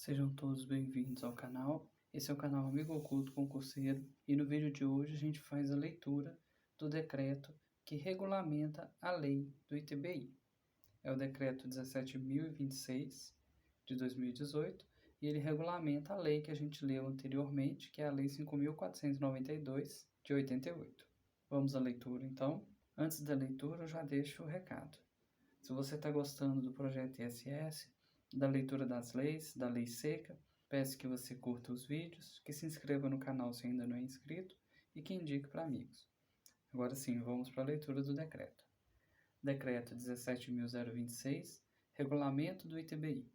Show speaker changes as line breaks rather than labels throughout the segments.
Sejam todos bem-vindos ao canal. Esse é o canal Amigo Oculto Concurseiro e no vídeo de hoje a gente faz a leitura do decreto que regulamenta a lei do ITBI. É o decreto 17.026 de 2018 e ele regulamenta a lei que a gente leu anteriormente, que é a lei 5.492 de 88. Vamos à leitura então. Antes da leitura eu já deixo o recado. Se você está gostando do projeto ISS, da leitura das leis, da lei seca, peço que você curta os vídeos, que se inscreva no canal se ainda não é inscrito e que indique para amigos. Agora sim, vamos para a leitura do decreto. Decreto 17.026, Regulamento do ITBI.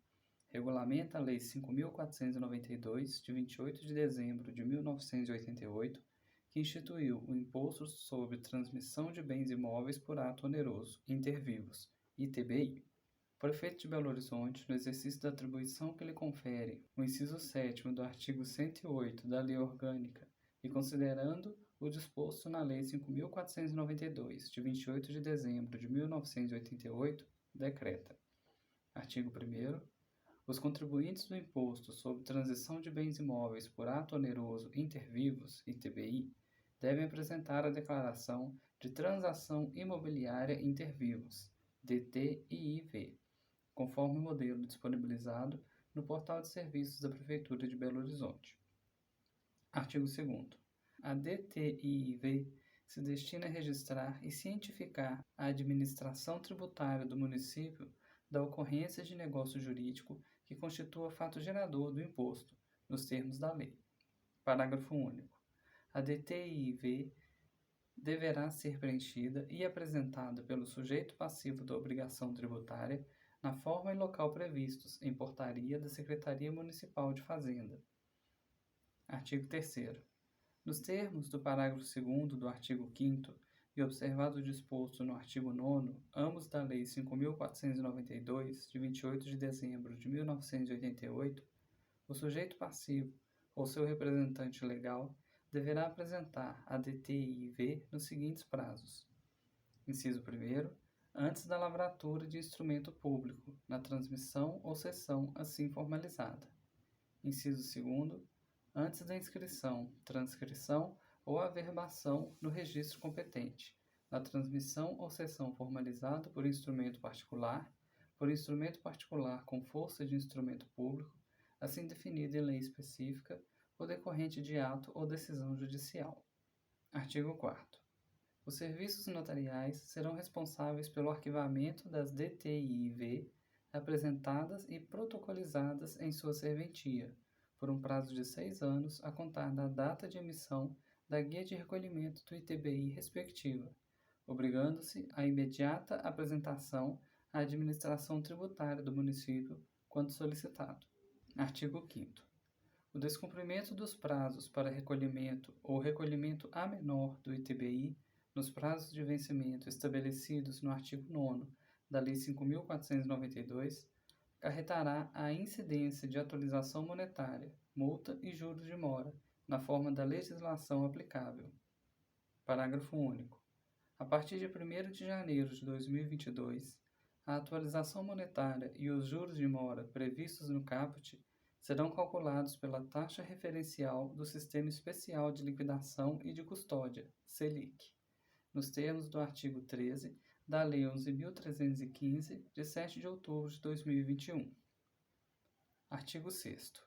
Regulamenta a Lei 5.492, de 28 de dezembro de 1988, que instituiu o Imposto sobre Transmissão de Bens Imóveis por Ato Oneroso Inter Vivos, ITBI. O Prefeito de Belo Horizonte, no exercício da atribuição que lhe confere o inciso 7º do artigo 108 da Lei Orgânica e considerando o disposto na Lei 5.492, de 28 de dezembro de 1988, decreta. Artigo 1º. Os contribuintes do Imposto sobre Transição de Bens Imóveis por Ato Oneroso Inter Vivos, ITBI, devem apresentar a Declaração de Transação Imobiliária Inter Vivos, DTIIV, conforme o modelo disponibilizado no Portal de Serviços da Prefeitura de Belo Horizonte. Artigo 2º. A DTIIV se destina a registrar e cientificar a administração tributária do município da ocorrência de negócio jurídico que constitua fato gerador do imposto, nos termos da lei. Parágrafo único. A DTIIV deverá ser preenchida e apresentada pelo sujeito passivo da obrigação tributária na forma e local previstos em portaria da Secretaria Municipal de Fazenda. Artigo 3º. Nos termos do parágrafo 2º do artigo 5º e observado o disposto no artigo 9º, ambos da Lei 5.492, de 28 de dezembro de 1988, o sujeito passivo ou seu representante legal deverá apresentar a DTIIV nos seguintes prazos. Inciso 1º, antes da lavratura de instrumento público, na transmissão ou cessão assim formalizada. Inciso 2º, antes da inscrição, transcrição ou averbação no registro competente, na transmissão ou cessão formalizada por instrumento particular com força de instrumento público, assim definido em lei específica ou decorrente de ato ou decisão judicial. Artigo 4º. Os serviços notariais serão responsáveis pelo arquivamento das DTIIV apresentadas e protocolizadas em sua serventia, por um prazo de 6 anos a contar da data de emissão da guia de recolhimento do ITBI respectiva, obrigando-se à imediata apresentação à administração tributária do município quando solicitado. Artigo 5º. O descumprimento dos prazos para recolhimento ou recolhimento a menor do ITBI nos prazos de vencimento estabelecidos no artigo 9º da Lei 5.492 acarretará a incidência de atualização monetária, multa e juros de mora, na forma da legislação aplicável. Parágrafo único. A partir de 1º de janeiro de 2022, a atualização monetária e os juros de mora previstos no caput serão calculados pela taxa referencial do Sistema Especial de Liquidação e de Custódia, SELIC, nos termos do artigo 13 da Lei 11.315, de 7 de outubro de 2021. Artigo 6º.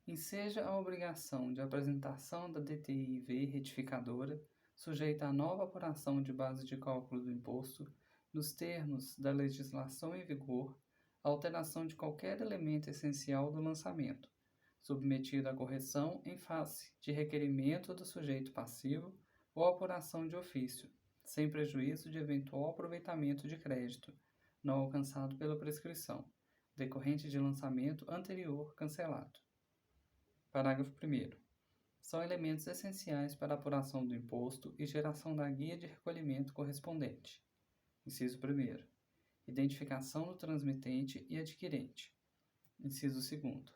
Enseja a obrigação de apresentação da DTIIV retificadora, sujeita à nova apuração de base de cálculo do imposto, nos termos da legislação em vigor, a alteração de qualquer elemento essencial do lançamento, submetido à correção em face de requerimento do sujeito passivo ou apuração de ofício, sem prejuízo de eventual aproveitamento de crédito, não alcançado pela prescrição, decorrente de lançamento anterior cancelado. Parágrafo 1º. São elementos essenciais para a apuração do imposto e geração da guia de recolhimento correspondente. Inciso 1º. Identificação do transmitente e adquirente. Inciso 2º.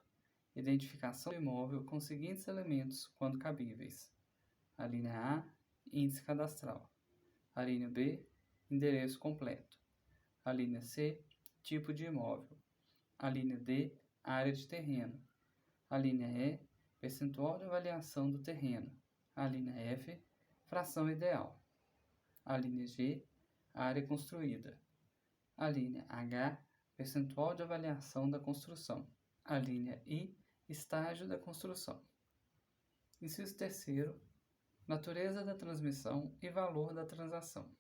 Identificação do imóvel com os seguintes elementos, quando cabíveis. A linha A, índice cadastral. A linha B, endereço completo. A linha C, tipo de imóvel. A linha D, área de terreno. A linha E, percentual de avaliação do terreno. A linha F, fração ideal. A linha G, área construída. A linha H, percentual de avaliação da construção. A linha I, estágio da construção. Inciso 3º, natureza da transmissão e valor da transação.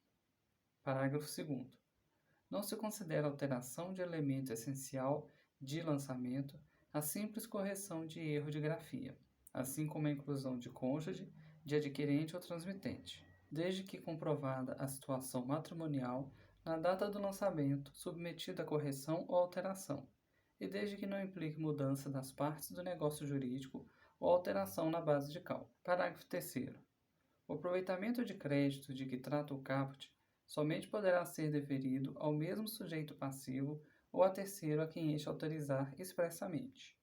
Parágrafo 2º. Não se considera alteração de elemento essencial de lançamento a simples correção de erro de grafia, assim como a inclusão de cônjuge, de adquirente ou transmitente, desde que comprovada a situação matrimonial na data do lançamento submetida a correção ou alteração, e desde que não implique mudança das partes do negócio jurídico ou alteração na base de cálculo. Parágrafo 3º. O aproveitamento de crédito de que trata o caput somente poderá ser deferido ao mesmo sujeito passivo ou a terceiro a quem este autorizar expressamente.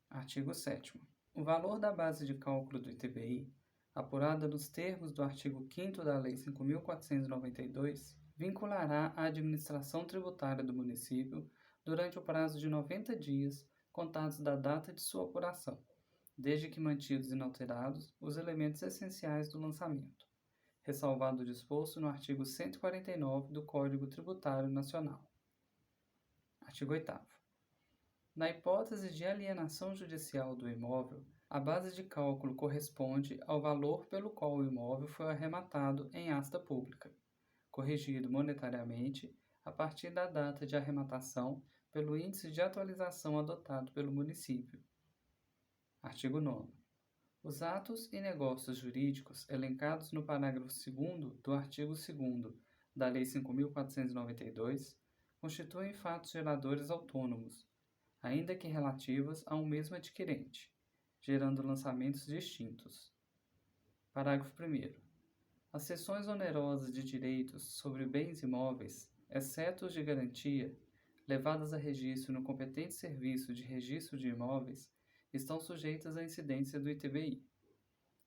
Artigo 7º. O valor da base de cálculo do ITBI, apurada nos termos do artigo 5º da Lei 5.492, vinculará a administração tributária do município durante o prazo de 90 dias, contados da data de sua apuração, desde que mantidos inalterados os elementos essenciais do lançamento, ressalvado o disposto no artigo 149 do Código Tributário Nacional. Artigo 8º. Na hipótese de alienação judicial do imóvel, a base de cálculo corresponde ao valor pelo qual o imóvel foi arrematado em asta pública, corrigido monetariamente a partir da data de arrematação pelo índice de atualização adotado pelo município. Artigo 9º. Os atos e negócios jurídicos elencados no parágrafo 2º do artigo 2º da Lei 5.492 constituem fatos geradores autônomos, ainda que relativos a um mesmo adquirente, gerando lançamentos distintos. Parágrafo 1º. As cessões onerosas de direitos sobre bens imóveis, exceto os de garantia, levadas a registro no competente serviço de registro de imóveis, estão sujeitas à incidência do ITBI,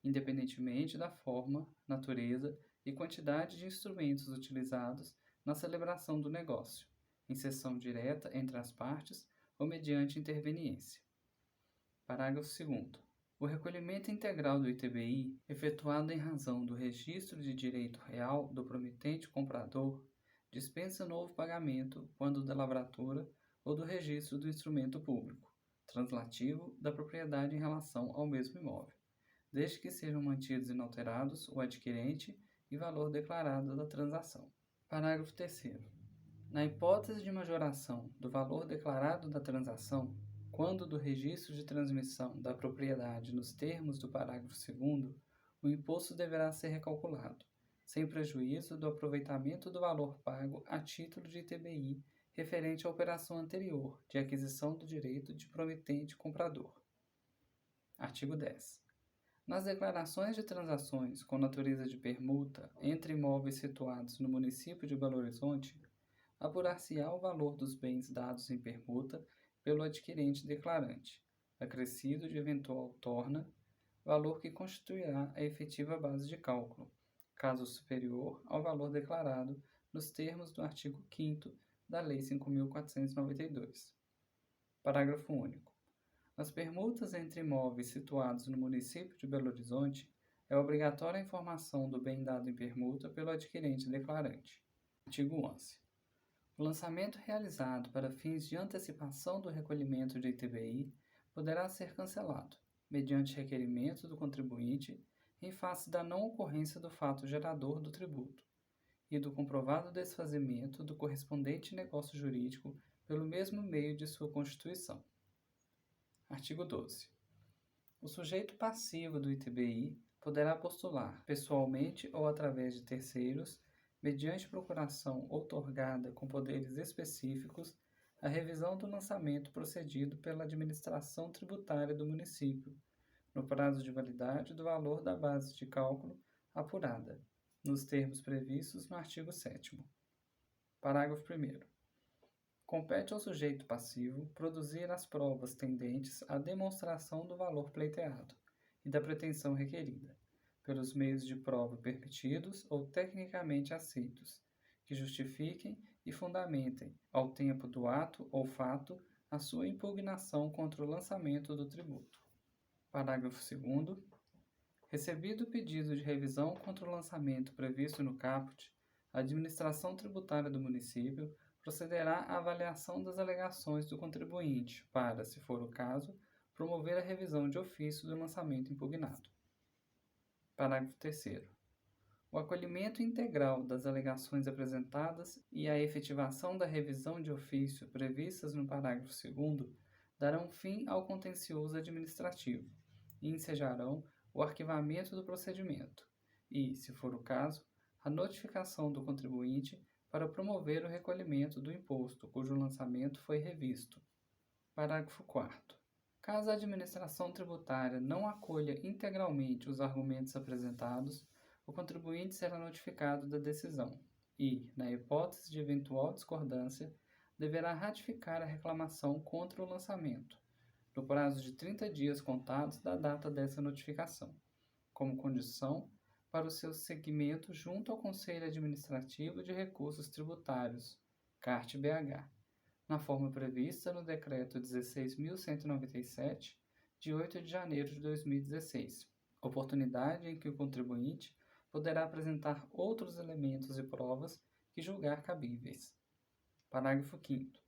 independentemente da forma, natureza e quantidade de instrumentos utilizados na celebração do negócio, em cessão direta entre as partes ou mediante interveniência. Parágrafo 2º. O recolhimento integral do ITBI, efetuado em razão do registro de direito real do promitente comprador, dispensa novo pagamento quando da lavratura ou do registro do instrumento público translativo da propriedade em relação ao mesmo imóvel, desde que sejam mantidos inalterados o adquirente e valor declarado da transação. Parágrafo 3º. Na hipótese de majoração do valor declarado da transação, quando do registro de transmissão da propriedade nos termos do parágrafo 2º, o imposto deverá ser recalculado, sem prejuízo do aproveitamento do valor pago a título de ITBI referente à operação anterior de aquisição do direito de promitente comprador. Artigo 10. Nas declarações de transações com natureza de permuta entre imóveis situados no município de Belo Horizonte, apurar-se-á o valor dos bens dados em permuta pelo adquirente declarante, acrescido de eventual torna, valor que constituirá a efetiva base de cálculo, caso superior ao valor declarado nos termos do artigo 5º da Lei 5.492. Parágrafo único. Nas permutas entre imóveis situados no município de Belo Horizonte, é obrigatória a informação do bem dado em permuta pelo adquirente declarante. Artigo 11. O lançamento realizado para fins de antecipação do recolhimento de ITBI poderá ser cancelado, mediante requerimento do contribuinte, em face da não ocorrência do fato gerador do tributo e do comprovado desfazimento do correspondente negócio jurídico pelo mesmo meio de sua constituição. Artigo 12. O sujeito passivo do ITBI poderá postular, pessoalmente ou através de terceiros, mediante procuração outorgada com poderes específicos, a revisão do lançamento procedido pela administração tributária do município, no prazo de validade do valor da base de cálculo apurada, nos termos previstos no artigo 7º. Parágrafo 1º. Compete ao sujeito passivo produzir as provas tendentes à demonstração do valor pleiteado e da pretensão requerida, pelos meios de prova permitidos ou tecnicamente aceitos, que justifiquem e fundamentem, ao tempo do ato ou fato, a sua impugnação contra o lançamento do tributo. Parágrafo 2º. Recebido o pedido de revisão contra o lançamento previsto no caput, a administração tributária do município procederá à avaliação das alegações do contribuinte para, se for o caso, promover a revisão de ofício do lançamento impugnado. Parágrafo 3º. O acolhimento integral das alegações apresentadas e a efetivação da revisão de ofício previstas no parágrafo 2º darão fim ao contencioso administrativo e ensejarão o arquivamento do procedimento e, se for o caso, a notificação do contribuinte para promover o recolhimento do imposto cujo lançamento foi revisto. Parágrafo 4º. Caso a administração tributária não acolha integralmente os argumentos apresentados, o contribuinte será notificado da decisão e, na hipótese de eventual discordância, deverá ratificar a reclamação contra o lançamento, no prazo de 30 dias contados da data dessa notificação, como condição para o seu seguimento junto ao Conselho Administrativo de Recursos Tributários, CART-BH, na forma prevista no Decreto 16.197, de 8 de janeiro de 2016, oportunidade em que o contribuinte poderá apresentar outros elementos e provas que julgar cabíveis. Parágrafo 5º.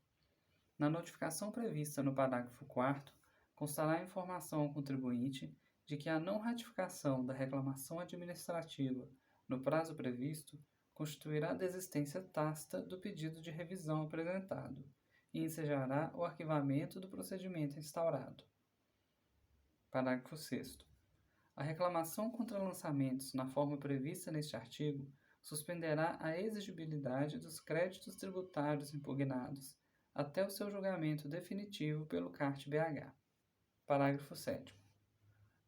Na notificação prevista no parágrafo 4º, constará a informação ao contribuinte de que a não ratificação da reclamação administrativa no prazo previsto constituirá desistência tácita do pedido de revisão apresentado e ensejará o arquivamento do procedimento instaurado. Parágrafo 6º. A reclamação contra lançamentos na forma prevista neste artigo suspenderá a exigibilidade dos créditos tributários impugnados até o seu julgamento definitivo pelo CART-BH. Parágrafo 7º.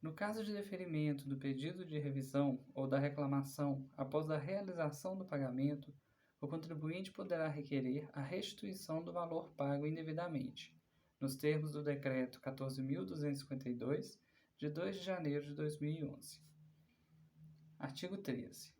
No caso de deferimento do pedido de revisão ou da reclamação após a realização do pagamento, o contribuinte poderá requerer a restituição do valor pago indevidamente, nos termos do Decreto 14.252, de 2 de janeiro de 2011. Artigo 13.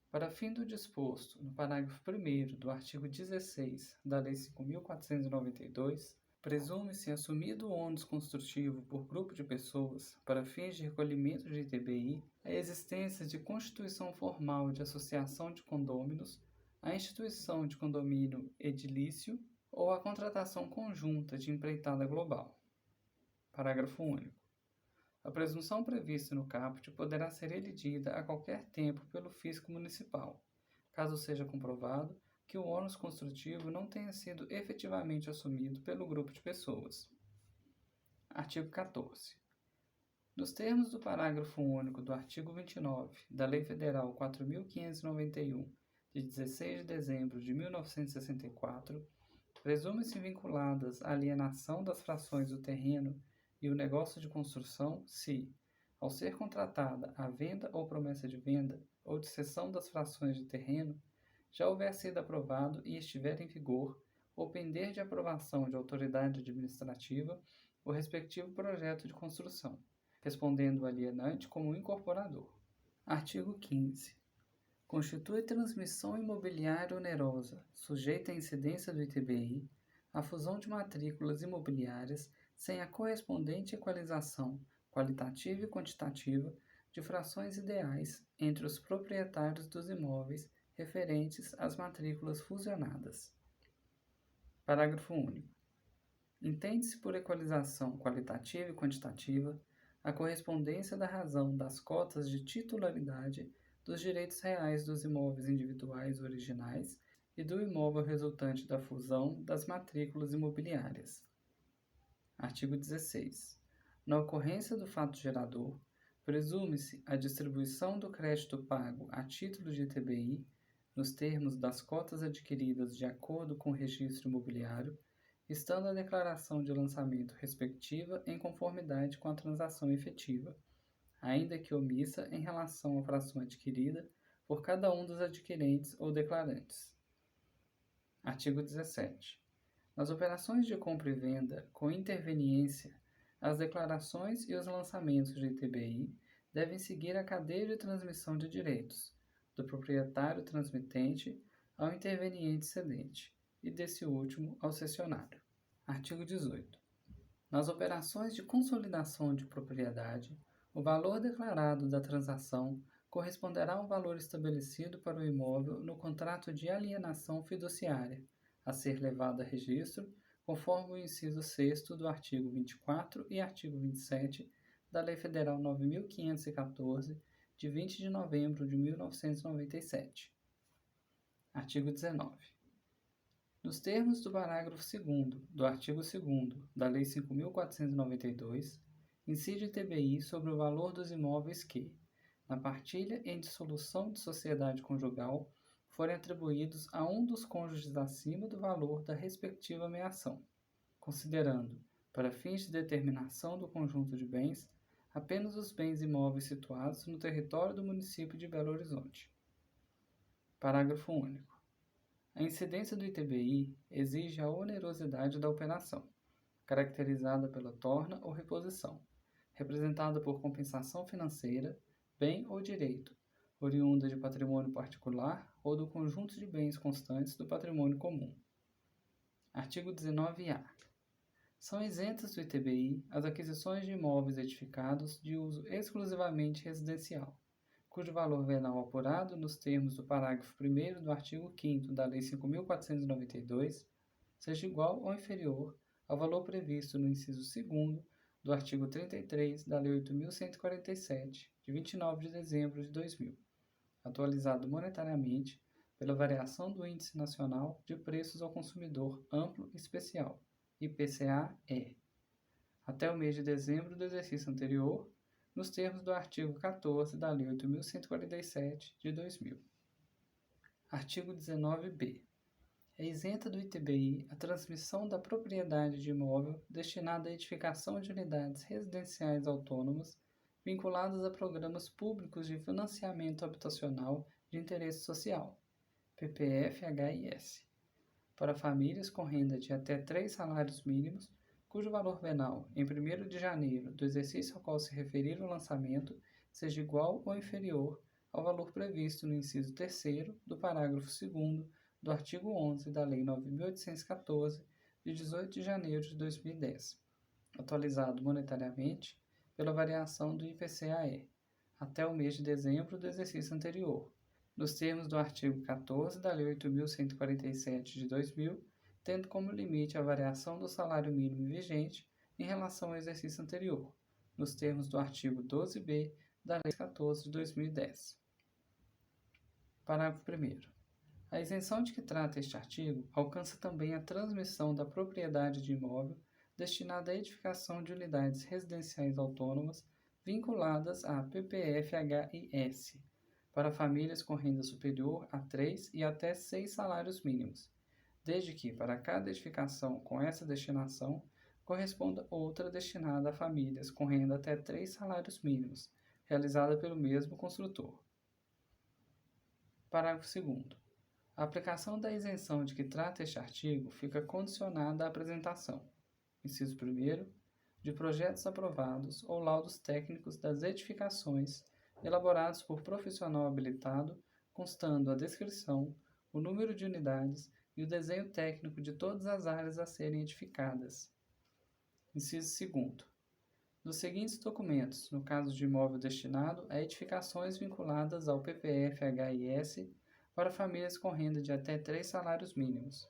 Para fim do disposto no parágrafo 1º do artigo 16 da Lei 5.492, presume-se assumido o ônus construtivo por grupo de pessoas para fins de recolhimento de ITBI a existência de constituição formal de associação de condôminos, a instituição de condomínio edilício ou a contratação conjunta de empreitada global. Parágrafo único. A presunção prevista no caput poderá ser elidida a qualquer tempo pelo fisco municipal, caso seja comprovado que o ônus construtivo não tenha sido efetivamente assumido pelo grupo de pessoas. Artigo 14. Nos termos do parágrafo único do artigo 29 da Lei Federal 4.591, de 16 de dezembro de 1964, presume-se vinculadas à alienação das frações do terreno e o negócio de construção se, ao ser contratada a venda ou promessa de venda ou de cessão das frações de terreno, já houver sido aprovado e estiver em vigor, ou pender de aprovação de autoridade administrativa, o respectivo projeto de construção, respondendo o alienante como incorporador. Artigo 15. Constitui transmissão imobiliária onerosa, sujeita à incidência do ITBI, a fusão de matrículas imobiliárias sem a correspondente equalização qualitativa e quantitativa de frações ideais entre os proprietários dos imóveis referentes às matrículas fusionadas. Parágrafo único. Entende-se por equalização qualitativa e quantitativa a correspondência da razão das cotas de titularidade dos direitos reais dos imóveis individuais originais e do imóvel resultante da fusão das matrículas imobiliárias. Artigo 16. Na ocorrência do fato gerador, presume-se a distribuição do crédito pago a título de ITBI nos termos das cotas adquiridas de acordo com o registro imobiliário, estando a declaração de lançamento respectiva em conformidade com a transação efetiva, ainda que omissa em relação à fração adquirida por cada um dos adquirentes ou declarantes. Artigo 17. Nas operações de compra e venda com interveniência, as declarações e os lançamentos de ITBI devem seguir a cadeia de transmissão de direitos, do proprietário transmitente ao interveniente cedente e desse último ao cessionário. Artigo 18. Nas operações de consolidação de propriedade, o valor declarado da transação corresponderá ao valor estabelecido para o imóvel no contrato de alienação fiduciária, a ser levado a registro, conforme o inciso 6º do artigo 24 e artigo 27 da Lei Federal 9.514, de 20 de novembro de 1997. Artigo 19. Nos termos do parágrafo 2º do artigo 2º da Lei 5.492, incide ITBI sobre o valor dos imóveis que, na partilha em dissolução de sociedade conjugal, forem atribuídos a um dos cônjuges acima do valor da respectiva meação, considerando, para fins de determinação do conjunto de bens, apenas os bens imóveis situados no território do município de Belo Horizonte. Parágrafo único. A incidência do ITBI exige a onerosidade da operação, caracterizada pela torna ou reposição, representada por compensação financeira, bem ou direito, oriunda de patrimônio particular ou do conjunto de bens constantes do patrimônio comum. Artigo 19-A. São isentas do ITBI as aquisições de imóveis edificados de uso exclusivamente residencial, cujo valor venal apurado nos termos do parágrafo 1º do artigo 5º da Lei 5.492 seja igual ou inferior ao valor previsto no inciso 2º do artigo 33 da Lei 8.147, de 29 de dezembro de 2000, atualizado monetariamente pela variação do Índice Nacional de Preços ao Consumidor Amplo e Especial, IPCA-E, até o mês de dezembro do exercício anterior, nos termos do artigo 14 da Lei 8.147, de 2000. Artigo 19-B. É isenta do ITBI a transmissão da propriedade de imóvel destinada à edificação de unidades residenciais autônomas vinculadas a programas públicos de financiamento habitacional de interesse social, PPF-HIS, para famílias com renda de até 3 salários mínimos, cujo valor venal, em 1º de janeiro do exercício ao qual se referir o lançamento, seja igual ou inferior ao valor previsto no inciso 3º do parágrafo 2º do artigo 11 da Lei 9.814, de 18 de janeiro de 2010, atualizado monetariamente pela variação do IPCA-E, até o mês de dezembro do exercício anterior, nos termos do artigo 14 da Lei 8.147 de 2000, tendo como limite a variação do salário mínimo vigente em relação ao exercício anterior, nos termos do artigo 12b da Lei 14 de 2010. Parágrafo 1º. A isenção de que trata este artigo alcança também a transmissão da propriedade de imóvel destinada à edificação de unidades residenciais autônomas vinculadas à PPF-HIS, para famílias com renda superior a 3 e até 6 salários mínimos, desde que, para cada edificação com essa destinação, corresponda outra destinada a famílias com renda até 3 salários mínimos, realizada pelo mesmo construtor. Parágrafo 2º. A aplicação da isenção de que trata este artigo fica condicionada à apresentação, inciso 1º, de projetos aprovados ou laudos técnicos das edificações elaborados por profissional habilitado, constando a descrição, o número de unidades e o desenho técnico de todas as áreas a serem edificadas. Inciso 2º. Dos seguintes documentos, no caso de imóvel destinado a edificações vinculadas ao PPF-HIS para famílias com renda de até 3 salários mínimos.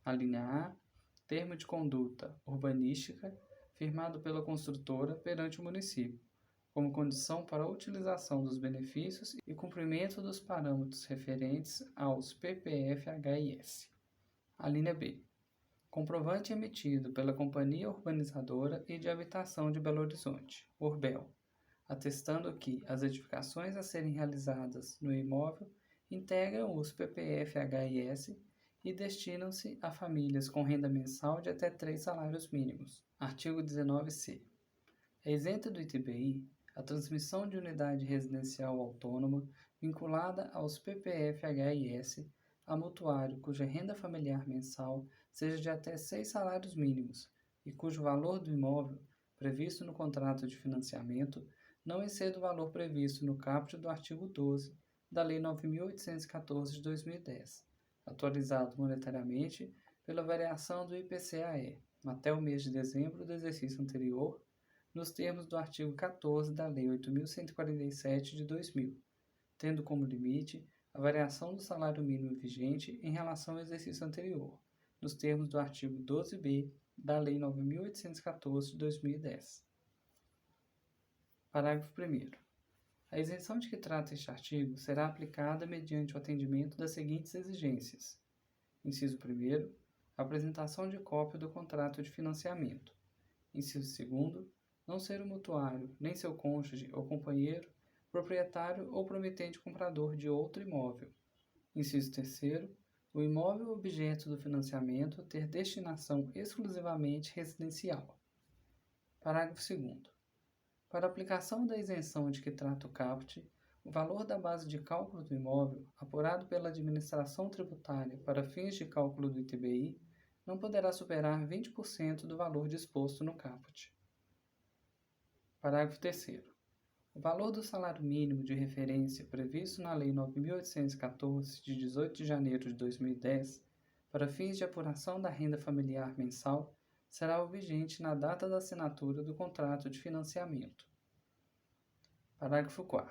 A linha A, termo de conduta urbanística firmado pela construtora perante o município, como condição para a utilização dos benefícios e cumprimento dos parâmetros referentes aos PPF-HIS. A linha B, comprovante emitido pela Companhia Urbanizadora e de Habitação de Belo Horizonte, Urbel, atestando que as edificações a serem realizadas no imóvel integram os PPF-HIS e destinam-se a famílias com renda mensal de até 3 salários mínimos. Artigo 19-C. É isenta do ITBI a transmissão de unidade residencial autônoma vinculada aos PPF-HIS a mutuário cuja renda familiar mensal seja de até 6 salários mínimos e cujo valor do imóvel, previsto no contrato de financiamento, não exceda o valor previsto no caput do artigo 12 da Lei 9.814 de 2010, atualizado monetariamente pela variação do IPCA-E, até o mês de dezembro do exercício anterior, nos termos do artigo 14 da Lei 8.147 de 2000, tendo como limite a variação do salário mínimo vigente em relação ao exercício anterior, nos termos do artigo 12b da Lei 9.814 de 2010. Parágrafo 1º. A isenção de que trata este artigo será aplicada mediante o atendimento das seguintes exigências. Inciso 1º, a apresentação de cópia do contrato de financiamento. Inciso 2º, não ser o mutuário, nem seu cônjuge ou companheiro, proprietário ou promitente comprador de outro imóvel. Inciso 3º, o imóvel objeto do financiamento ter destinação exclusivamente residencial. Parágrafo 2º. Para aplicação da isenção de que trata o caput, o valor da base de cálculo do imóvel, apurado pela administração tributária para fins de cálculo do ITBI, não poderá superar 20% do valor disposto no caput. Parágrafo 3º. O valor do salário mínimo de referência previsto na Lei 9.814, de 18 de janeiro de 2010, para fins de apuração da renda familiar mensal, será o vigente na data da assinatura do contrato de financiamento. Parágrafo 4º.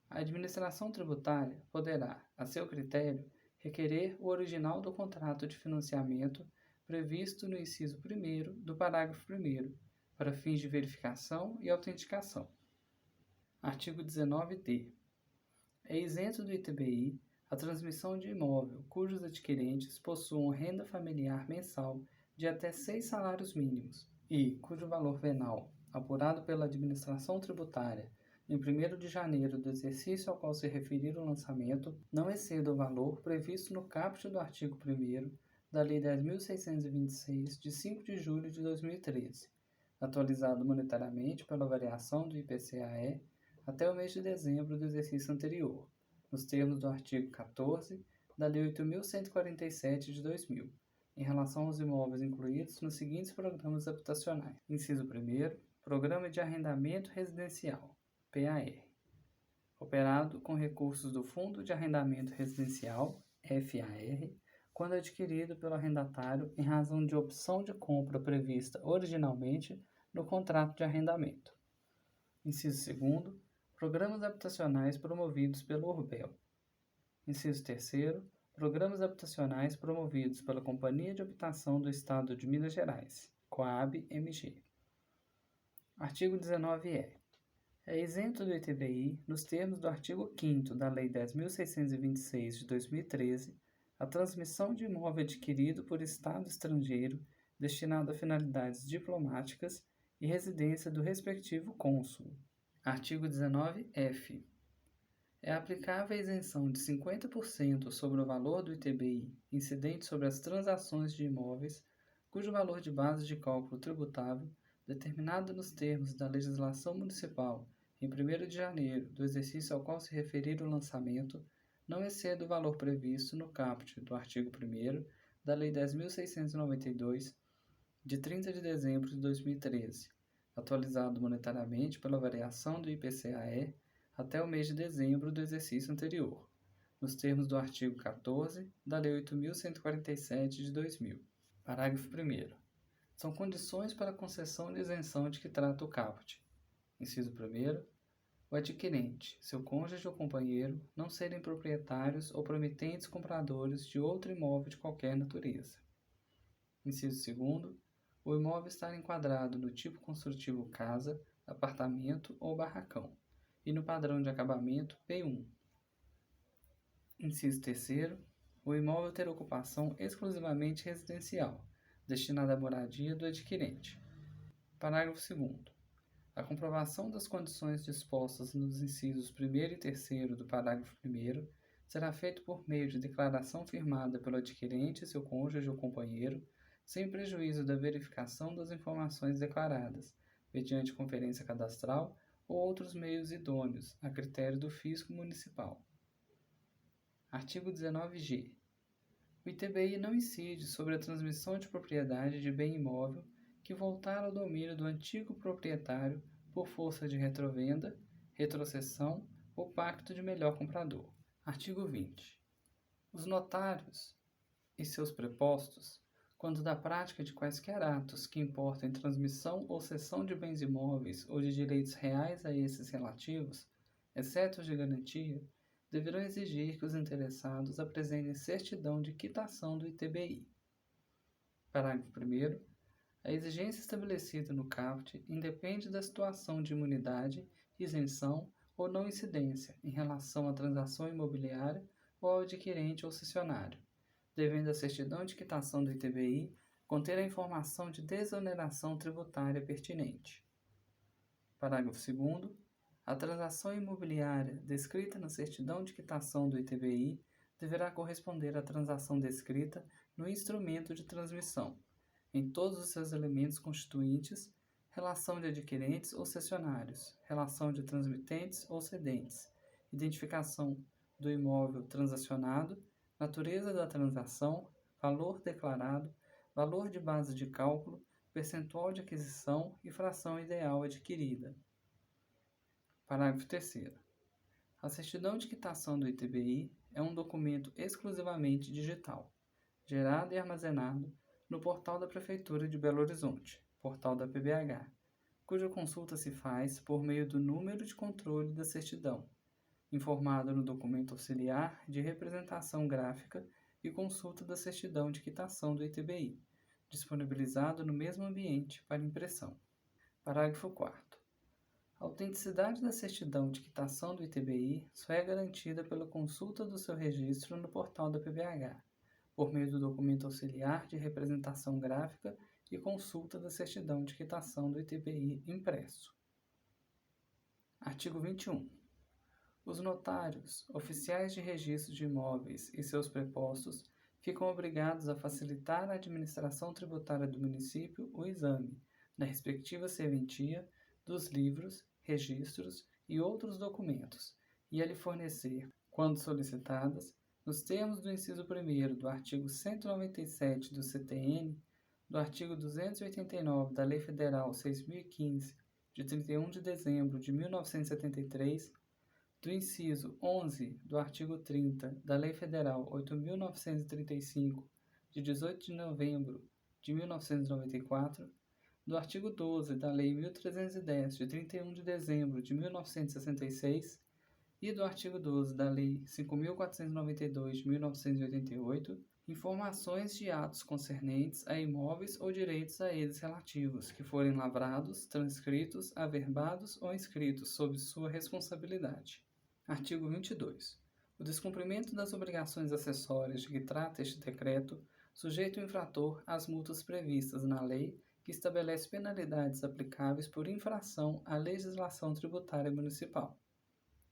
A administração tributária poderá, a seu critério, requerer o original do contrato de financiamento previsto no inciso 1º do parágrafo 1º, para fins de verificação e autenticação. Artigo 19d. É isento do ITBI a transmissão de imóvel cujos adquirentes possuam renda familiar mensal de até 6 salários mínimos e cujo valor venal, apurado pela administração tributária em 1º de janeiro do exercício ao qual se referir o lançamento, não exceda o valor previsto no caput do artigo 1º da Lei 10.626, de 5 de julho de 2013, atualizado monetariamente pela variação do IPCAE até o mês de dezembro do exercício anterior, nos termos do artigo 14 da Lei 8.147 de 2000, em relação aos imóveis incluídos nos seguintes programas habitacionais. Inciso 1º, Programa de Arrendamento Residencial, PAR, operado com recursos do Fundo de Arrendamento Residencial, FAR, quando adquirido pelo arrendatário em razão de opção de compra prevista originalmente no contrato de arrendamento. Inciso 2º, Programas habitacionais promovidos pelo Urbel. Inciso 3º, Programas habitacionais promovidos pela Companhia de Habitação do Estado de Minas Gerais, Coab-MG. Artigo 19-E. É isento do ITBI, nos termos do artigo 5º da Lei 10.626 de 2013, a transmissão de imóvel adquirido por Estado estrangeiro destinado a finalidades diplomáticas e residência do respectivo cônsul. Artigo 19-F. É aplicável a isenção de 50% sobre o valor do ITBI incidente sobre as transações de imóveis cujo valor de base de cálculo tributável, determinado nos termos da legislação municipal em 1º de janeiro do exercício ao qual se referir o lançamento, não exceda o valor previsto no caput do artigo 1º da Lei 10.692, de 30 de dezembro de 2013, atualizado monetariamente pela variação do IPCAE até o mês de dezembro do exercício anterior, nos termos do artigo 14 da Lei 8.147 de 2000. Parágrafo 1º. São condições para a concessão de isenção de que trata o caput. Inciso 1º. O adquirente, seu cônjuge ou companheiro, não serem proprietários ou promitentes compradores de outro imóvel de qualquer natureza. Inciso 2º. O imóvel estar enquadrado no tipo construtivo casa, apartamento ou barracão, e no padrão de acabamento P1. Inciso 3º. O imóvel ter ocupação exclusivamente residencial, destinada à moradia do adquirente. Parágrafo 2º. A comprovação das condições dispostas nos incisos 1º e 3º do parágrafo 1º será feita por meio de declaração firmada pelo adquirente, seu cônjuge ou companheiro, sem prejuízo da verificação das informações declaradas, mediante conferência cadastral ou outros meios idôneos, a critério do fisco municipal. Artigo 19-G. O ITBI não incide sobre a transmissão de propriedade de bem imóvel que voltar ao domínio do antigo proprietário por força de retrovenda, retrocessão ou pacto de melhor comprador. Artigo 20. Os notários e seus prepostos quando da prática de quaisquer atos que importam em transmissão ou cessão de bens imóveis ou de direitos reais a esses relativos, exceto os de garantia, deverão exigir que os interessados apresentem certidão de quitação do ITBI. Parágrafo 1º. A exigência estabelecida no caput independe da situação de imunidade, isenção ou não incidência em relação à transação imobiliária ou ao adquirente ou cessionário, devendo a certidão de quitação do ITBI conter a informação de desoneração tributária pertinente. Parágrafo 2º. A transação imobiliária descrita na certidão de quitação do ITBI deverá corresponder à transação descrita no instrumento de transmissão, em todos os seus elementos constituintes, relação de adquirentes ou cessionários, relação de transmitentes ou cedentes, identificação do imóvel transacionado, natureza da transação, valor declarado, valor de base de cálculo, percentual de aquisição e fração ideal adquirida. Parágrafo 3º. A certidão de quitação do ITBI é um documento exclusivamente digital, gerado e armazenado no portal da Prefeitura de Belo Horizonte, portal da PBH, cuja consulta se faz por meio do número de controle da certidão, informado no documento auxiliar de representação gráfica e consulta da certidão de quitação do ITBI, disponibilizado no mesmo ambiente para impressão. Parágrafo 4º. A autenticidade da certidão de quitação do ITBI só é garantida pela consulta do seu registro no portal da PBH, por meio do documento auxiliar de representação gráfica e consulta da certidão de quitação do ITBI impresso. Artigo 21. Os notários, oficiais de registro de imóveis e seus prepostos ficam obrigados a facilitar à administração tributária do município o exame, na respectiva serventia, dos livros, registros e outros documentos, e a lhe fornecer, quando solicitadas, nos termos do inciso 1º do artigo 197 do CTN, do artigo 289 da Lei Federal 6.015, de 31 de dezembro de 1973, do inciso 11 do artigo 30 da Lei Federal 8.935, de 18 de novembro de 1994, do artigo 12 da Lei 1.310, de 31 de dezembro de 1966, e do artigo 12 da Lei 5.492, de 1988, informações de atos concernentes a imóveis ou direitos a eles relativos, que forem lavrados, transcritos, averbados ou inscritos sob sua responsabilidade. Artigo 22. O descumprimento das obrigações acessórias de que trata este decreto sujeita o infrator às multas previstas na lei que estabelece penalidades aplicáveis por infração à legislação tributária municipal.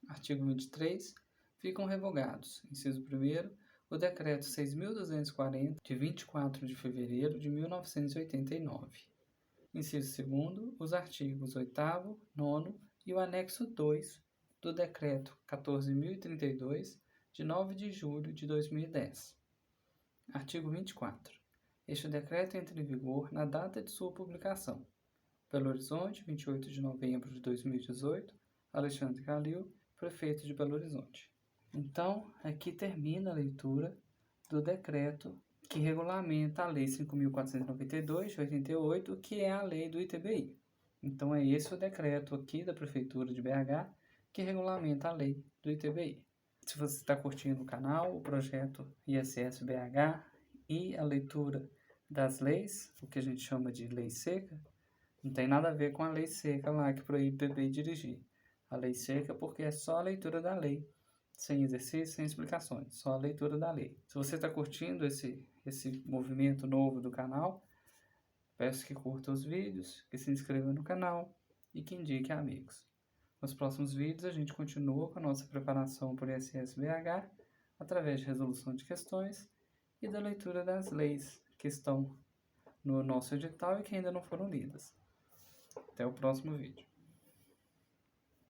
Artigo 23. Ficam revogados, inciso 1º, o Decreto 6.240, de 24 de fevereiro de 1989. Inciso 2º, os artigos 8º, 9º e o anexo 2 do Decreto 14.032, de 9 de julho de 2010. Artigo 24. Este decreto entra em vigor na data de sua publicação. Belo Horizonte, 28 de novembro de 2018, Alexandre Calil, prefeito de Belo Horizonte. Então, aqui termina a leitura do decreto que regulamenta a Lei 5.492, de 88, que é a lei do ITBI. Então, é esse o decreto aqui da Prefeitura de BH que regulamenta a lei do ITBI. Se você está curtindo o canal, o projeto ISS BH e a leitura das leis, o que a gente chama de lei seca, não tem nada a ver com a lei seca lá que proíbe beber e dirigir. A lei seca porque é só a leitura da lei, sem exercício, sem explicações, só a leitura da lei. Se você está curtindo esse movimento novo do canal, peço que curta os vídeos, que se inscreva no canal e que indique a amigos. Nos próximos vídeos a gente continua com a nossa preparação por ISS-BH através de resolução de questões e da leitura das leis que estão no nosso edital e que ainda não foram lidas. Até o próximo vídeo.